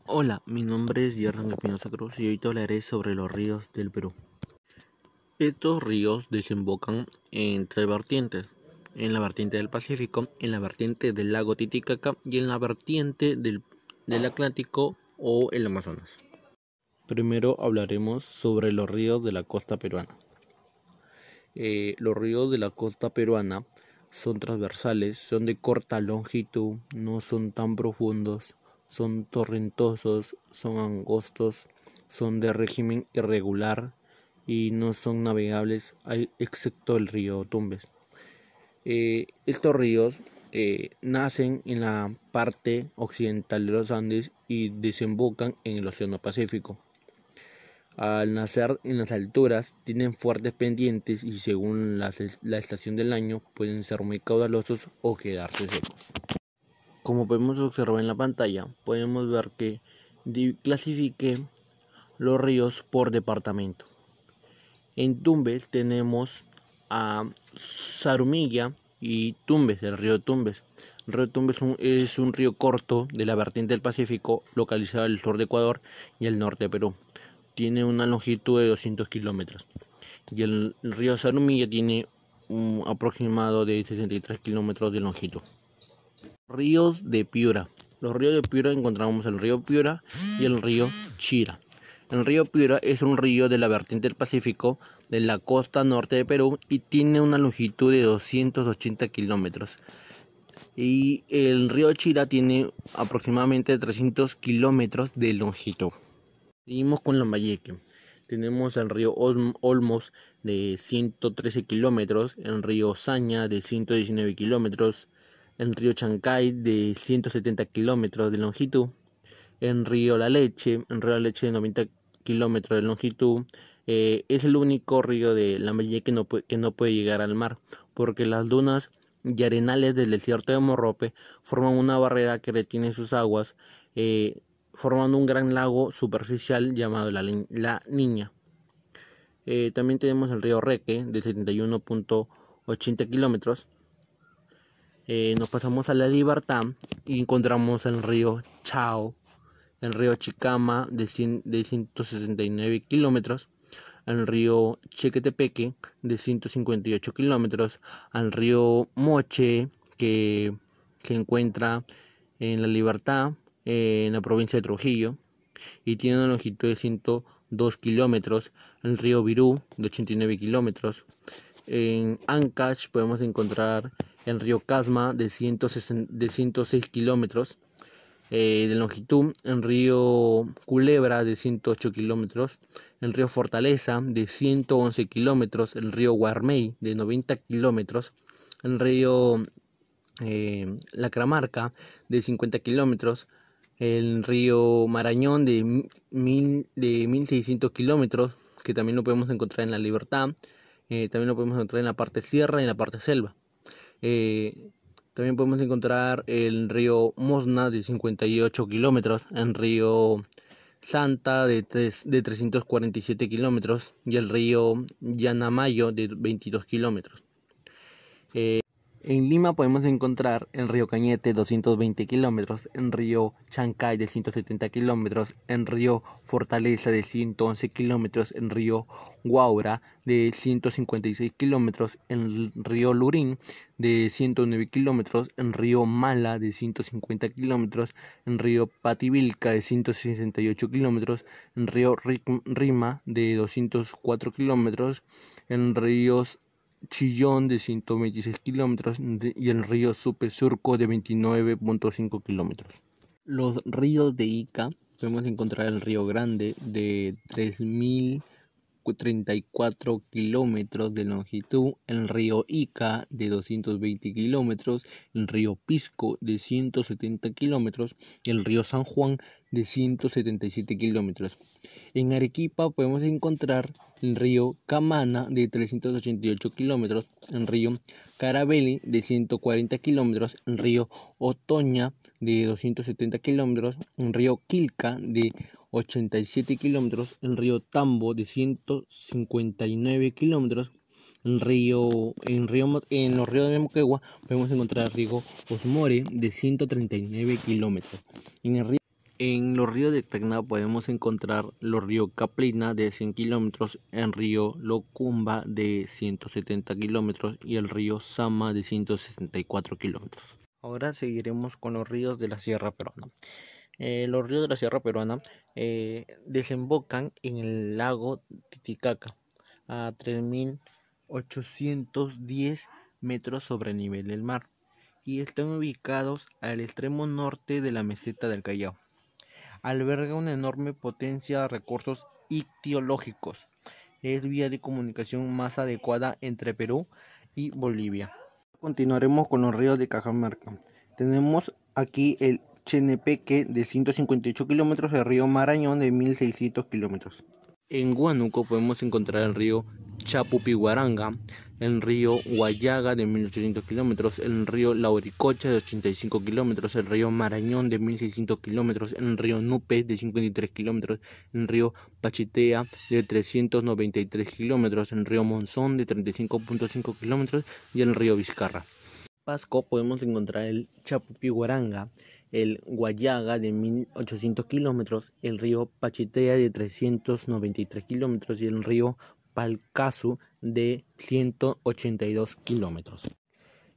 Hola, mi nombre es Yerjan Espinosa Cruz y hoy te hablaré sobre los ríos del Perú. Estos ríos desembocan en tres vertientes: en la vertiente del Pacífico, en la vertiente del lago Titicaca y en la vertiente del Atlántico o el Amazonas. Primero hablaremos sobre los ríos de la costa peruana. Los ríos de la costa peruana son transversales, son de corta longitud, no son tan profundos, son torrentosos, son angostos, son de régimen irregular y no son navegables excepto el río Tumbes. Estos ríos nacen en la parte occidental de los Andes y desembocan en el Océano Pacífico. Al nacer en las alturas tienen fuertes pendientes y según la estación del año pueden ser muy caudalosos o quedarse secos. Como podemos observar en la pantalla, podemos ver que clasifique los ríos por departamento. En Tumbes tenemos a Zarumilla y Tumbes, el río Tumbes. El río Tumbes es un río corto de la vertiente del Pacífico, localizado al sur de Ecuador y al norte de Perú. Tiene una longitud de 200 kilómetros y el río Zarumilla tiene un aproximado de 63 kilómetros de longitud. Ríos de Piura. Los ríos de Piura encontramos el río Piura y el río Chira. El río Piura es un río de la vertiente del Pacífico de la costa norte de Perú y tiene una longitud de 280 kilómetros. Y el río Chira tiene aproximadamente 300 kilómetros de longitud. Seguimos con Lambayeque. Tenemos el río Olmos de 113 kilómetros, el río Saña de 119 kilómetros, el río Chancay de 170 kilómetros de longitud, el río La Leche de 90 kilómetros de longitud. Es el único río de Lambayeque que no puede llegar al mar, porque las dunas y arenales del desierto de Morrope forman una barrera que retiene sus aguas, formando un gran lago superficial llamado la Niña. También tenemos el río Reque de 71.80 kilómetros. Nos pasamos a La Libertad y encontramos el río Chao, el río Chicama de 169 kilómetros, el río Chequetepeque de 158 kilómetros, al río Moche que se encuentra en La Libertad, en la provincia de Trujillo, y tiene una longitud de 102 kilómetros, el río Virú de 89 kilómetros. En Ancash podemos encontrar el río Casma de 106 kilómetros de longitud, el río Culebra de 108 kilómetros, el río Fortaleza de 111 kilómetros, el río Guarmey de 90 kilómetros, el río La Cramarca de 50 kilómetros, el río Marañón de 1600 kilómetros, que también lo podemos encontrar en La Libertad. También lo podemos encontrar en la parte sierra y en la parte selva. También podemos encontrar el río Mosna de 58 kilómetros, el río Santa de 347 kilómetros y el río Yanamayo de 22 kilómetros. En Lima podemos encontrar el río Cañete 220 kilómetros, el río Chancay de 170 kilómetros, el río Fortaleza de 111 kilómetros, el río Guaura de 156 kilómetros, el río Lurín de 109 kilómetros, el río Mala de 150 kilómetros, el río Pativilca de 168 kilómetros, el río Rima de 204 kilómetros, el río Chillón de 126 kilómetros y el río Supe Surco de 29.5 kilómetros. Los ríos de Ica, podemos encontrar el río Grande de 3034 kilómetros de longitud, el río Ica de 220 kilómetros, el río Pisco de 170 kilómetros y el río San Juan de 177 kilómetros. En Arequipa podemos encontrar el río Camana de 388 kilómetros, el río Carabeli de 140 kilómetros, el río Otoña de 270 kilómetros, el río Quilca de 87 kilómetros, el río Tambo de 159 kilómetros, en los ríos de Moquegua podemos encontrar el río Osmore de 139 kilómetros. En los ríos de Tacna podemos encontrar los ríos Caprina de 100 kilómetros, el río Locumba de 170 kilómetros y el río Sama de 164 kilómetros. Ahora seguiremos con los ríos de la Sierra Peruana. Los ríos de la Sierra Peruana desembocan en el lago Titicaca a 3.810 metros sobre el nivel del mar y están ubicados al extremo norte de la meseta del Callao. Alberga una enorme potencia de recursos ictiológicos. Es vía de comunicación más adecuada entre Perú y Bolivia. Continuaremos con los ríos de Cajamarca. Tenemos aquí el Chenepeque de 158 kilómetros, el río Marañón de 1.600 kilómetros. En Huánuco podemos encontrar el río Chapupiguaranga, el río Huallaga de 1.800 kilómetros, el río Lauricocha de 85 kilómetros, el río Marañón de 1.600 kilómetros, el río Nupe de 53 kilómetros, el río Pachitea de 393 kilómetros, el río Monzón de 35.5 kilómetros y el río Vizcarra. En Pasco podemos encontrar el Chapupiguaranga, el Huallaga de 1.800 kilómetros, el río Pachitea de 393 kilómetros y el río Palcazu de 182 kilómetros.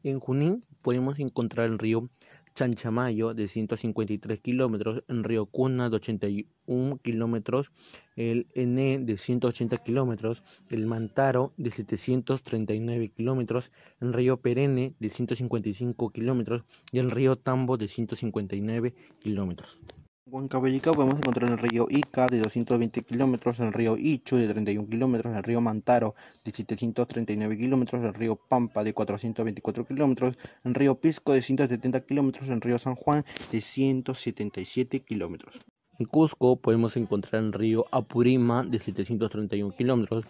En Junín podemos encontrar el río Chanchamayo de 153 kilómetros, el río Cuna de 81 kilómetros, el Ené de 180 kilómetros, el Mantaro de 739 kilómetros, el río Perene de 155 kilómetros y el río Tambo de 159 kilómetros. En Huancavelica podemos encontrar el río Ica de 220 kilómetros, el río Ichu de 31 kilómetros, el río Mantaro de 739 kilómetros, el río Pampa de 424 kilómetros, el río Pisco de 170 kilómetros, el río San Juan de 177 kilómetros. En Cusco podemos encontrar el río Apurima de 731 kilómetros.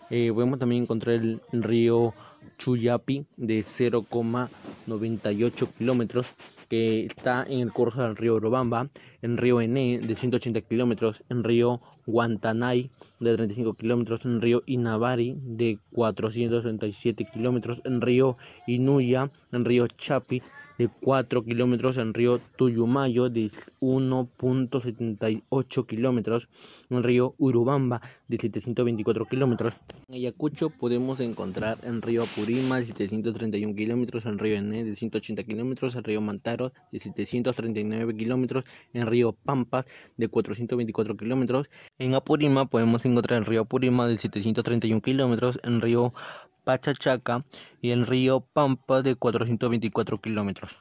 Podemos también encontrar el río Chuyapi de 0,98 kilómetros, que está en el curso del río Urubamba, el río Ené de 180 kilómetros, el río Guantanay de 35 kilómetros, el río Inabari de 437 kilómetros, el río Inuya, el río Chapi de 4 kilómetros, el río Tuyumayo de 1.78 kilómetros, el río Urubamba de 724 kilómetros. En Ayacucho podemos encontrar el río Apurima de 731 kilómetros, el río Ené de 180 kilómetros, el río Mantaro de 739 kilómetros, el río Pampas de 424 kilómetros. En Apurima podemos encontrar el río Apurima de 731 kilómetros, el río Pachachaca y el río Pampa de 424 kilómetros.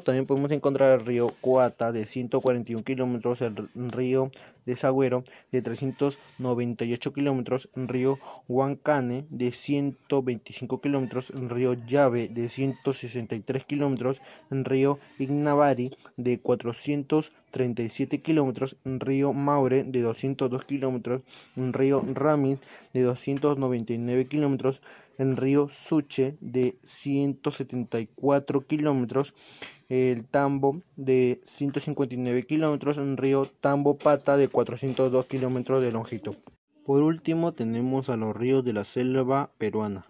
También podemos encontrar el río Coata de 141 kilómetros, el río Desagüero de 398 kilómetros, el río Huancane de 125 kilómetros, el río Llave de 163 kilómetros, el río Ignavari de 437 kilómetros, el río Maure de 202 kilómetros, el río Ramis de 299 kilómetros, el río Suche de 174 kilómetros, el Tambo de 159 kilómetros, el río Tambo Pata de 402 kilómetros de longitud. Por último tenemos a los ríos de la selva peruana.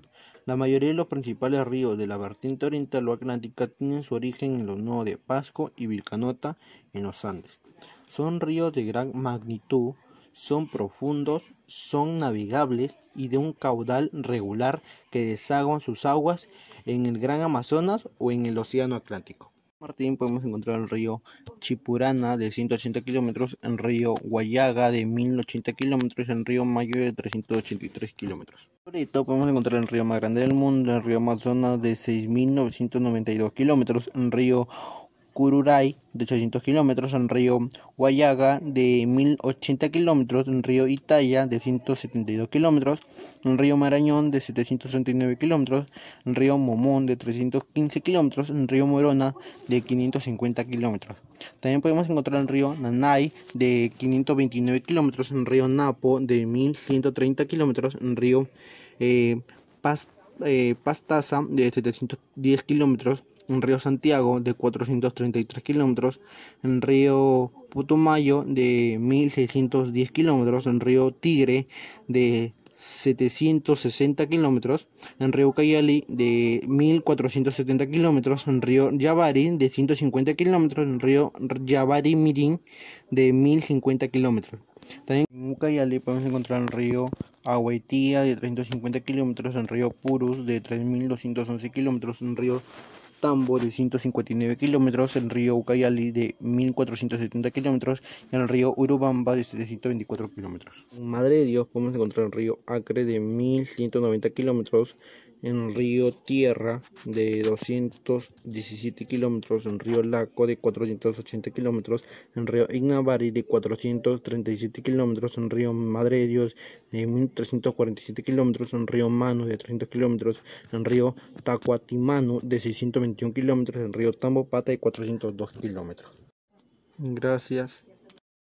La mayoría de los principales ríos de la vertiente oriental o atlántica tienen su origen en los nodos de Pasco y Vilcanota en los Andes. Son ríos de gran magnitud, son profundos, son navegables y de un caudal regular que desaguan sus aguas en el Gran Amazonas o en el Océano Atlántico. En Martín podemos encontrar el río Chipurana de 180 kilómetros, el río Huallaga de 1080 kilómetros y el río Mayo de 383 kilómetros. Ahorita podemos encontrar el río más grande del mundo, el río Amazonas de 6.992 kilómetros, el río Cururay de 800 kilómetros, el río Huallaga de 1080 kilómetros, el río Itaya de 172 kilómetros, el río Marañón de 739 kilómetros, el río Momón de 315 kilómetros, el río Morona de 550 kilómetros. También podemos encontrar el río Nanay de 529 kilómetros, el río Napo de 1130 kilómetros, el río Pastaza de 710 kilómetros, el río Santiago de 433 kilómetros, el río Putumayo de 1610 kilómetros, el río Tigre de 760 kilómetros, en río Ucayali de 1470 kilómetros, en río Yabari de 150 kilómetros, en río Yabari Mirin de 1050 kilómetros. También en Ucayali podemos encontrar el río Aguaitía de 350 kilómetros, en río Purus de 3211 kilómetros, en río Tambo de 159 kilómetros, el río Ucayali de 1470 kilómetros y el río Urubamba de 724 kilómetros. En Madre de Dios podemos encontrar el río Acre de 1190 kilómetros, en el río Tierra de 217 kilómetros, en el río Laco de 480 kilómetros, en el río Ignavari de 437 kilómetros, en el río Madre de Dios de 1347 kilómetros, en el río Manu de 300 kilómetros, en el río Tacuatimanu de 621 kilómetros, en el río Tambopata de 402 kilómetros. Gracias.